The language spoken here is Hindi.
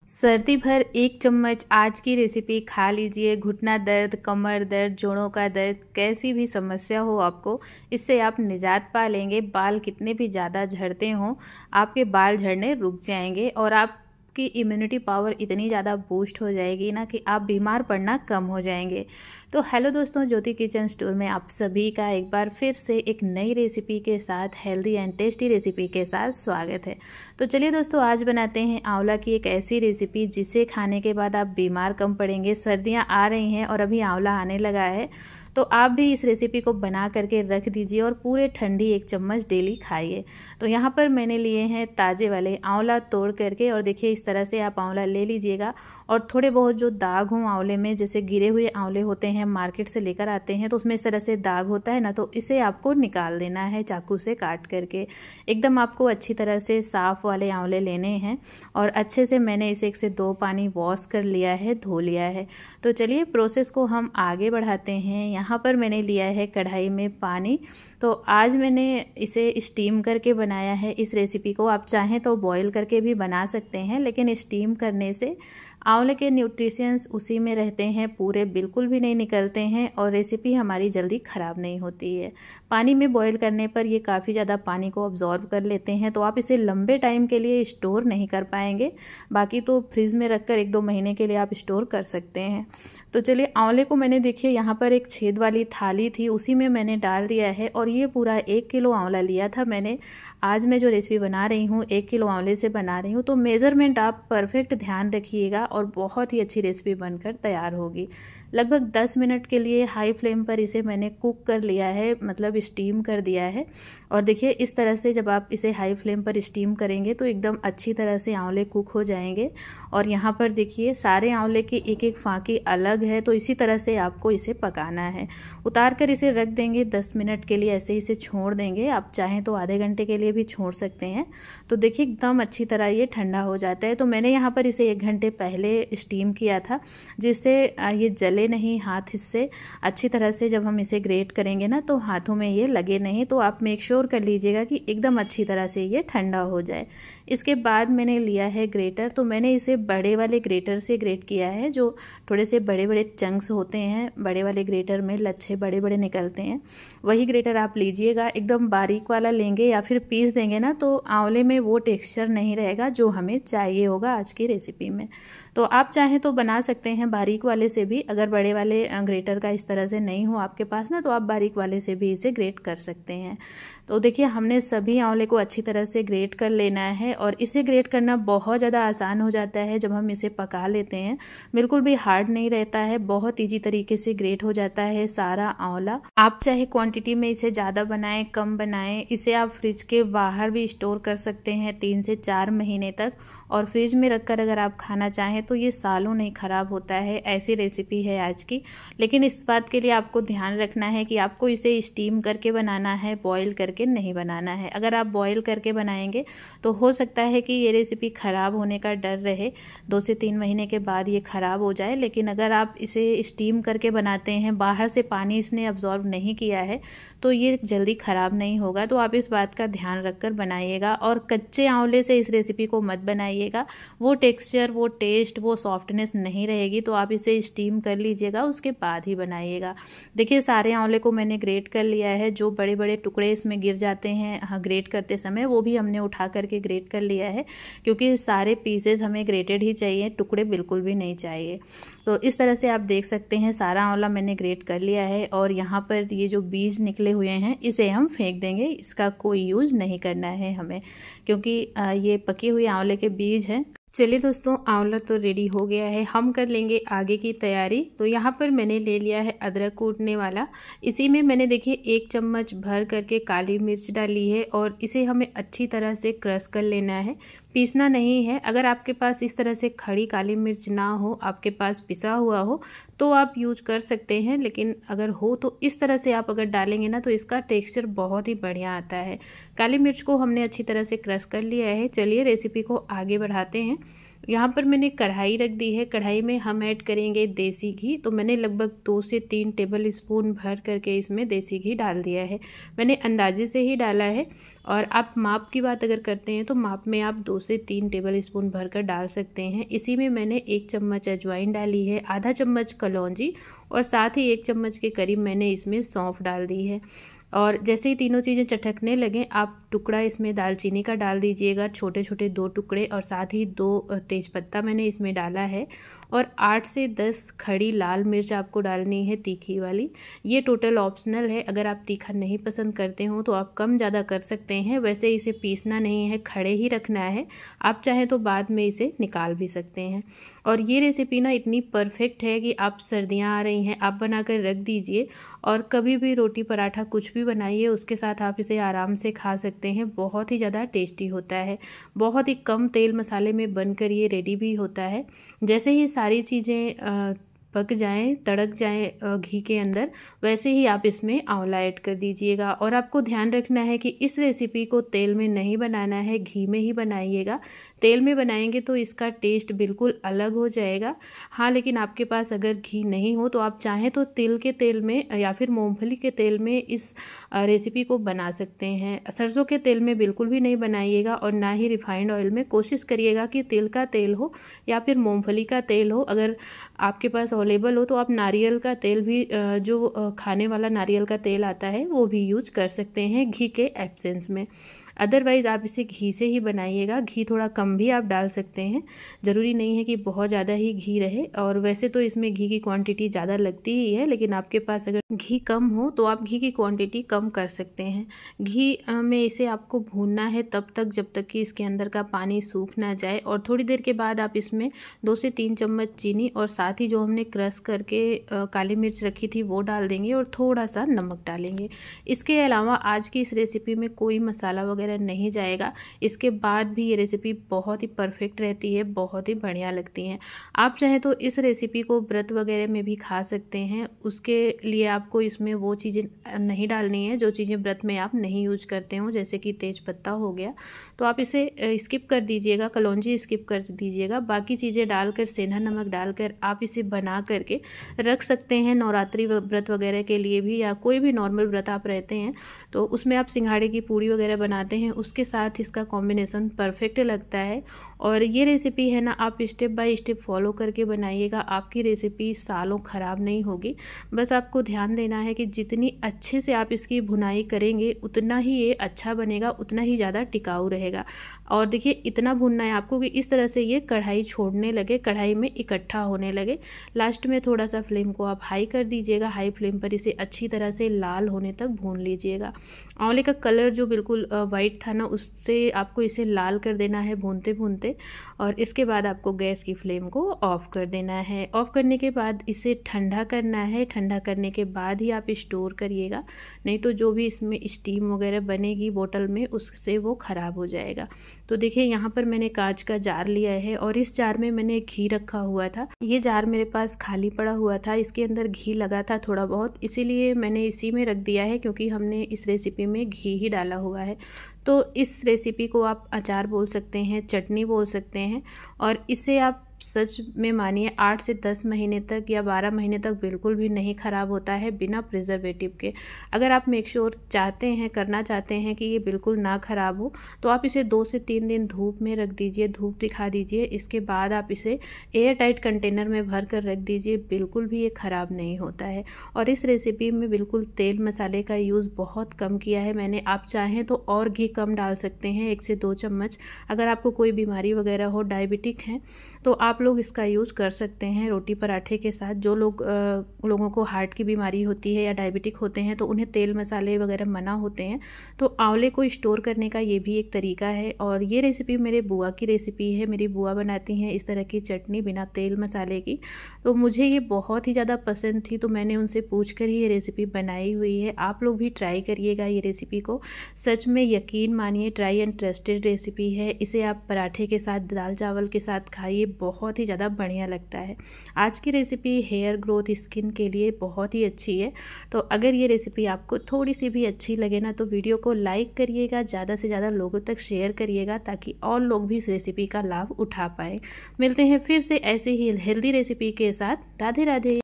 सर्दी भर 1 चम्मच आज की रेसिपी खा लीजिए। घुटना दर्द, कमर दर्द, जोड़ों का दर्द, कैसी भी समस्या हो आपको, इससे आप निजात पा लेंगे। बाल कितने भी ज़्यादा झड़ते हों, आपके बाल झड़ने रुक जाएंगे और आपकी इम्यूनिटी पावर इतनी ज़्यादा बूस्ट हो जाएगी ना कि आप बीमार पड़ना कम हो जाएंगे। तो हेलो दोस्तों, ज्योति किचन स्टोर में आप सभी का एक बार फिर से एक नई रेसिपी के साथ, हेल्दी एंड टेस्टी रेसिपी के साथ स्वागत है। तो चलिए दोस्तों, आज बनाते हैं आंवला की एक ऐसी रेसिपी जिसे खाने के बाद आप बीमार कम पड़ेंगे। सर्दियां आ रही हैं और अभी आंवला आने लगा है, तो आप भी इस रेसिपी को बना करके रख दीजिए और पूरे ठंडी 1 चम्मच डेली खाइए। तो यहाँ पर मैंने लिए हैं ताज़े वाले आंवला तोड़ करके, और देखिए इस तरह से आप आंवला ले लीजिएगा। और थोड़े बहुत जो दाग हों आंवले में, जैसे गिरे हुए आंवले होते हैं मार्केट से लेकर आते हैं, तो उसमें इस तरह से दाग होता है ना, तो इसे आपको निकाल देना है चाकू से काट करके। एकदम आपको अच्छी तरह से साफ़ वाले आंवले लेने हैं और अच्छे से मैंने इसे 1 से 2 पानी वॉश कर लिया है, धो लिया है। तो चलिए प्रोसेस को हम आगे बढ़ाते हैं। यहाँ पर मैंने लिया है कढ़ाई में पानी। तो आज मैंने इसे स्टीम करके बनाया है इस रेसिपी को। आप चाहें तो बॉईल करके भी बना सकते हैं, लेकिन स्टीम करने से आंवले के न्यूट्रिशंस उसी में रहते हैं, पूरे बिल्कुल भी नहीं निकलते हैं और रेसिपी हमारी जल्दी ख़राब नहीं होती है। पानी में बॉईल करने पर ये काफ़ी ज़्यादा पानी को अब्जॉर्ब कर लेते हैं, तो आप इसे लंबे टाइम के लिए स्टोर नहीं कर पाएंगे। बाकी तो फ्रिज में रखकर 1-2 महीने के लिए आप स्टोर कर सकते हैं। तो चलिए, आंवले को मैंने देखिए यहाँ पर एक छेद वाली थाली थी, उसी में मैंने डाल दिया है। और ये पूरा 1 किलो आंवला लिया था मैंने। आज मैं जो रेसिपी बना रही हूँ 1 किलो आंवले से बना रही हूँ, तो मेज़रमेंट आप परफेक्ट ध्यान रखिएगा और बहुत ही अच्छी रेसिपी बनकर तैयार होगी। लगभग 10 मिनट के लिए हाई फ्लेम पर इसे मैंने कुक कर लिया है, मतलब स्टीम कर दिया है। और देखिए इस तरह से जब आप इसे हाई फ्लेम पर स्टीम करेंगे तो एकदम अच्छी तरह से आंवले कुक हो जाएंगे। और यहाँ पर देखिए सारे आंवले की एक फांकी अलग है, तो इसी तरह से आपको इसे पकाना है। उतार कर इसे रख देंगे 10 मिनट के लिए, ऐसे ही इसे छोड़ देंगे। आप चाहें तो आधे घंटे के लिए भी छोड़ सकते हैं। तो देखिए एकदम अच्छी तरह ये ठंडा हो जाता है। तो मैंने यहाँ पर इसे 1 घंटे पहले स्टीम किया था, जिससे ये जले नहीं हाथ इससे। अच्छी तरह से जब हम इसे ग्रेट करेंगे ना, तो हाथों में ये लगे नहीं। तो आप मेक श्योर कर लीजिएगा कि एकदम अच्छी तरह से ये ठंडा हो जाए। इसके बाद मैंने लिया है ग्रेटर। तो मैंने इसे बड़े वाले ग्रेटर से ग्रेट किया है, जो थोड़े से बड़े बड़े चंक्स होते हैं। बड़े वाले ग्रेटर में लच्छे बड़े बड़े निकलते हैं, वही ग्रेटर आप लीजिएगा। एकदम बारीक वाला लेंगे या फिर पीस देंगे ना, तो आंवले में वो टेक्सचर नहीं रहेगा जो हमें चाहिए होगा आज की रेसिपी में। तो आप चाहें तो बना सकते हैं बारीक वाले से भी। अगर बड़े वाले ग्रेटर का इस तरह से नहीं हो आपके पास ना, तो आप बारीक वाले से भी इसे ग्रेट कर सकते हैं। तो देखिए हमने सभी आंवले को अच्छी तरह से ग्रेट कर लेना है, और इसे ग्रेट करना बहुत ज़्यादा आसान हो जाता है जब हम इसे पका लेते हैं। बिल्कुल भी हार्ड नहीं रहता है, बहुत ईजी तरीके से ग्रेट हो जाता है सारा आंवला। आप चाहे क्वांटिटी में इसे ज़्यादा बनाएं, कम बनाएं, इसे आप फ्रिज के बाहर भी स्टोर कर सकते हैं 3 से 4 महीने तक। और फ्रिज में रखकर अगर आप खाना चाहें तो ये सालों नहीं ख़राब होता है। ऐसी रेसिपी है आज की। लेकिन इस बात के लिए आपको ध्यान रखना है कि आपको इसे स्टीम करके बनाना है, बॉईल करके नहीं बनाना है। अगर आप बॉईल करके बनाएंगे तो हो सकता है कि ये रेसिपी ख़राब होने का डर रहे, 2 से 3 महीने के बाद ये ख़राब हो जाए। लेकिन अगर आप इसे स्टीम करके बनाते हैं, बाहर से पानी इसने अब्जॉर्ब नहीं किया है, तो ये जल्दी ख़राब नहीं होगा। तो आप इस बात का ध्यान रखकर बनाइएगा। और कच्चे आंवले से इस रेसिपी को मत बनाइएगा, वो टेक्सचर, वो टेस्ट, वो सॉफ्टनेस नहीं रहेगी। तो आप इसे स्टीम कर लीजिएगा, उसके बाद ही बनाइएगा। देखिए सारे आंवले को मैंने ग्रेट कर लिया है। जो बड़े बड़े टुकड़े इसमें गिर जाते हैं ग्रेट करते समय, वो भी हमने उठा करके ग्रेट कर लिया है, क्योंकि सारे पीसेस हमें ग्रेटेड ही चाहिए, टुकड़े बिल्कुल भी नहीं चाहिए। तो इस तरह से आप देख सकते हैं सारा आंवला मैंने ग्रेट कर लिया है। और यहाँ पर ये जो बीज निकले हुए हैं इसे हम फेंक देंगे, इसका कोई यूज नहीं करना है हमें, क्योंकि ये पके हुए आंवले के बीज हैं। चलिए दोस्तों, आंवला तो रेडी हो गया है, हम कर लेंगे आगे की तैयारी। तो यहाँ पर मैंने ले लिया है अदरक कूटने वाला। इसी में मैंने देखिए 1 चम्मच भर करके काली मिर्च डाली है, और इसे हमें अच्छी तरह से क्रश कर लेना है, पीसना नहीं है। अगर आपके पास इस तरह से खड़ी काली मिर्च ना हो, आपके पास पिसा हुआ हो, तो आप यूज कर सकते हैं। लेकिन अगर हो तो इस तरह से आप अगर डालेंगे ना, तो इसका टेक्सचर बहुत ही बढ़िया आता है। काली मिर्च को हमने अच्छी तरह से क्रश कर लिया है। चलिए रेसिपी को आगे बढ़ाते हैं। यहाँ पर मैंने कढ़ाई रख दी है। कढ़ाई में हम ऐड करेंगे देसी घी। तो मैंने लगभग 2 से 3 टेबल स्पून भर करके इसमें देसी घी डाल दिया है। मैंने अंदाजे से ही डाला है, और आप माप की बात अगर करते हैं तो माप में आप 2 से 3 टेबल स्पून भर कर डाल सकते हैं। इसी में मैंने 1 चम्मच अजवाइन डाली है, आधा चम्मच कलौंजी, और साथ ही 1 चम्मच के करीब मैंने इसमें सौंफ डाल दी है। और जैसे ही तीनों चीज़ें चटकने लगें, आप टुकड़ा इसमें दालचीनी का डाल दीजिएगा, छोटे छोटे 2 टुकड़े, और साथ ही 2 तेज़पत्ता मैंने इसमें डाला है, और 8 से 10 खड़ी लाल मिर्च आपको डालनी है, तीखी वाली। ये टोटल ऑप्शनल है, अगर आप तीखा नहीं पसंद करते हो तो आप कम ज़्यादा कर सकते हैं। वैसे इसे पीसना नहीं है, खड़े ही रखना है। आप चाहें तो बाद में इसे निकाल भी सकते हैं। और ये रेसिपी ना इतनी परफेक्ट है कि आप सर्दियाँ आ रही हैं, आप बनाकर रख दीजिए, और कभी भी रोटी पराठा कुछ भी बनाइए उसके साथ आप इसे आराम से खा सकते हैं। बहुत ही ज़्यादा टेस्टी होता है, बहुत ही कम तेल मसाले में बनकर ये रेडी भी होता है। जैसे ही सारी चीज़ें पक जाएं, तड़क जाएं घी के अंदर, वैसे ही आप इसमें आंवला ऐड कर दीजिएगा। और आपको ध्यान रखना है कि इस रेसिपी को तेल में नहीं बनाना है, घी में ही बनाइएगा। तेल में बनाएंगे तो इसका टेस्ट बिल्कुल अलग हो जाएगा। हाँ, लेकिन आपके पास अगर घी नहीं हो तो आप चाहें तो तिल के तेल में या फिर मूंगफली के तेल में इस रेसिपी को बना सकते हैं। सरसों के तेल में बिल्कुल भी नहीं बनाइएगा, और ना ही रिफाइंड ऑयल में। कोशिश करिएगा कि तिल का तेल हो या फिर मूंगफली का तेल हो। अगर आपके पास अवेलेबल हो तो आप नारियल का तेल भी, जो खाने वाला नारियल का तेल आता है, वो भी यूज कर सकते हैं घी के एब्सेंस में। अदरवाइज़ आप इसे घी से ही बनाइएगा। घी थोड़ा कम भी आप डाल सकते हैं, ज़रूरी नहीं है कि बहुत ज़्यादा ही घी रहे। और वैसे तो इसमें घी की क्वांटिटी ज़्यादा लगती ही है, लेकिन आपके पास अगर घी कम हो तो आप घी की क्वांटिटी कम कर सकते हैं। घी में इसे आपको भूनना है तब तक जब तक कि इसके अंदर का पानी सूख ना जाए, और थोड़ी देर के बाद आप इसमें 2 से 3 चम्मच चीनी, और साथ ही जो हमने क्रश करके काली मिर्च रखी थी वो डाल देंगे, और थोड़ा सा नमक डालेंगे। इसके अलावा आज की इस रेसिपी में कोई मसाला वगैरह नहीं जाएगा। इसके बाद भी ये रेसिपी बहुत ही परफेक्ट रहती है, बहुत ही बढ़िया लगती हैं। आप चाहें तो इस रेसिपी को व्रत वगैरह में भी खा सकते हैं। उसके लिए आपको इसमें वो चीज़ें नहीं डालनी है जो चीज़ें व्रत में आप नहीं यूज करते हो, जैसे कि तेज पत्ता हो गया, तो आप इसे स्किप कर दीजिएगा। कलौंजी स्किप कर दीजिएगा। बाकी चीज़ें डालकर, सेंधा नमक डालकर आप इसे बना करके रख सकते हैं नवरात्रि व्रत वगैरह के लिए भी, या कोई भी नॉर्मल व्रत आप रहते हैं तो उसमें आप सिंघाड़े की पूड़ी वगैरह बनाते हैं, उसके साथ इसका कॉम्बिनेशन परफेक्ट लगता है। और ये रेसिपी है ना, आप स्टेप बाय स्टेप फॉलो करके बनाइएगा। आपकी रेसिपी सालों ख़राब नहीं होगी। बस आपको ध्यान देना है कि जितनी अच्छे से आप इसकी भुनाई करेंगे उतना ही ये अच्छा बनेगा, उतना ही ज़्यादा टिकाऊ रहेगा। और देखिए, इतना भुनना है आपको कि इस तरह से ये कढ़ाई छोड़ने लगे, कढ़ाई में इकट्ठा होने लगे। लास्ट में थोड़ा सा फ्लेम को आप हाई कर दीजिएगा। हाई फ्लेम पर इसे अच्छी तरह से लाल होने तक भून लीजिएगा। आंवले का कलर जो बिल्कुल वाइट था ना, उससे आपको इसे लाल कर देना है भूनते भूनते। और इसके बाद आपको गैस की फ्लेम को ऑफ़ कर देना है। ऑफ़ करने के बाद इसे ठंडा करना है। ठंडा करने के बाद ही आप स्टोर करिएगा, नहीं तो जो भी इसमें स्टीम वगैरह बनेगी बोतल में, उससे वो ख़राब हो जाएगा। तो देखिए, यहाँ पर मैंने कांच का जार लिया है, और इस जार में मैंने घी रखा हुआ था। ये जार मेरे पास खाली पड़ा हुआ था, इसके अंदर घी लगा था थोड़ा बहुत, इसीलिए मैंने इसी में रख दिया है, क्योंकि हमने इस रेसिपी में घी ही डाला हुआ है। तो इस रेसिपी को आप अचार बोल सकते हैं, चटनी बोल सकते हैं, और इसे आप सच में मानिए 8 से 10 महीने तक या 12 महीने तक बिल्कुल भी नहीं ख़राब होता है बिना प्रिजर्वेटिव के। अगर आप मेक श्योर चाहते हैं, करना चाहते हैं कि ये बिल्कुल ना ख़राब हो, तो आप इसे 2 से 3 दिन धूप में रख दीजिए, धूप दिखा दीजिए। इसके बाद आप इसे एयर टाइट कंटेनर में भर कर रख दीजिए, बिल्कुल भी ये ख़राब नहीं होता है। और इस रेसिपी में बिल्कुल तेल मसाले का यूज़ बहुत कम किया है मैंने। आप चाहें तो और घी कम डाल सकते हैं, 1 से 2 चम्मच। अगर आपको कोई बीमारी वगैरह हो, डायबिटिक हैं, तो आप लोग इसका यूज़ कर सकते हैं रोटी पराठे के साथ। जो लोगों को हार्ट की बीमारी होती है या डायबिटिक होते हैं, तो उन्हें तेल मसाले वगैरह मना होते हैं, तो आंवले को स्टोर करने का ये भी एक तरीका है। और ये रेसिपी मेरे बुआ की रेसिपी है। मेरी बुआ बनाती हैं इस तरह की चटनी बिना तेल मसाले की, तो मुझे ये बहुत ही ज़्यादा पसंद थी, तो मैंने उनसे पूछ कर ही ये रेसिपी बनाई हुई है। आप लोग भी ट्राई करिएगा ये रेसिपी को, सच में यकीन यकीन मानिए ट्राई एंड ट्रस्टेड रेसिपी है। इसे आप पराठे के साथ, दाल चावल के साथ खाइए, बहुत ही ज़्यादा बढ़िया लगता है। आज की रेसिपी हेयर ग्रोथ, स्किन के लिए बहुत ही अच्छी है। तो अगर ये रेसिपी आपको थोड़ी सी भी अच्छी लगे ना, तो वीडियो को लाइक करिएगा, ज़्यादा से ज़्यादा लोगों तक शेयर करिएगा, ताकि और लोग भी इस रेसिपी का लाभ उठा पाए। मिलते हैं फिर से ऐसे ही हेल्दी रेसिपी के साथ। राधे राधे।